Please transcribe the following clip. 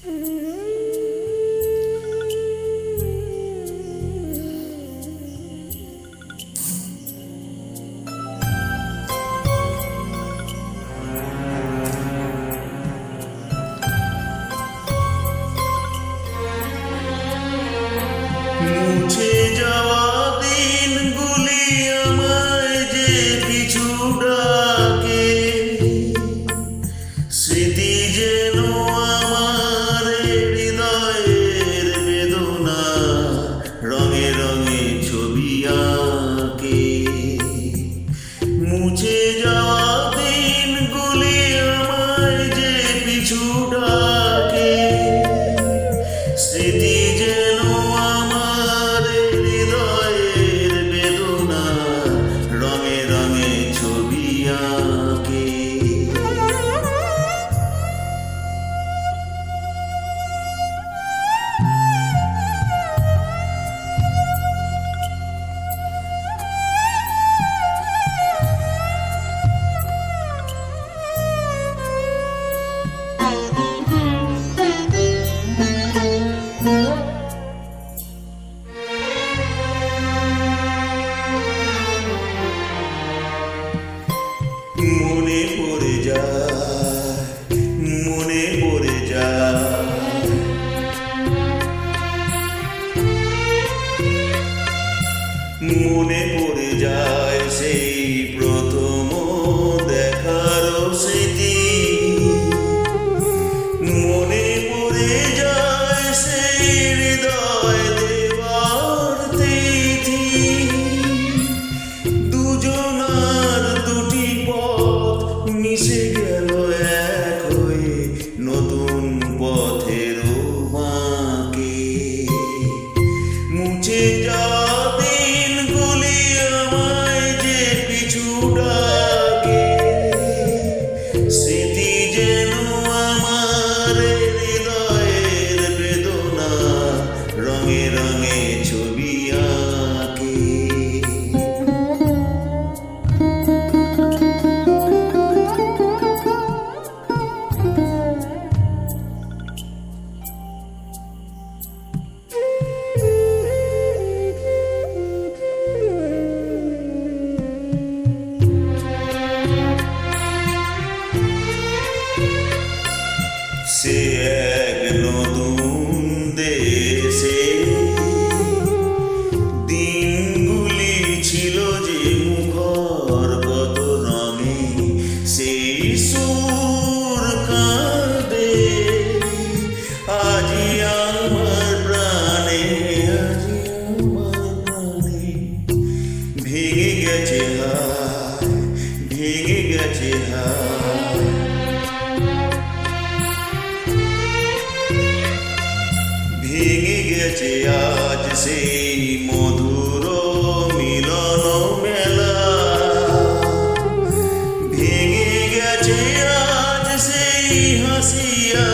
মুছে যাওয়া দিনগুলি আমায় যে পিছু ডাকে, স্মৃতি যেন আমার হৃদয়ের বেদনা রঙে রঙে ছবি আঁকে। মুছে যাওয়া দিনগুলি আমায় যে পিছু ডাকে, স্মৃতি যেন আমার হৃদয়ের বেদনা রঙে রঙে ছবি আঁকে। মনে পড়ে যায়, মনে পড়ে যায়, মনে পড়ে যায় সেই প্রথম দেখার স্মৃতি। মনে পড়ে যায় সেই হৃদয় দেওয়ার তিথি। দুজনার দুটি পথ মিশে গেল এক হয়ে নতুন পথের বাঁকে। মুছে যাওয়া দিনগুলি আমায় যে পিছু ডাকে, স্মৃতি যেন আমার হৃদয়ের বেদনা রঙে রঙে ছবি আঁকে। সে এক নতুন দেশে দিনগুলি ছিল যে মুখর কত রঙে, সেই সুর কাঁদে আজি আমার প্রাণে, আজি আমার প্রাণে। ভেঙে গেছে হায়, ভেঙে গেছে হায়, ভেঙে গেছে আজ সেই মধুর মিলন মেলা। ভেঙে গেছে আজ সেই হাসিয়া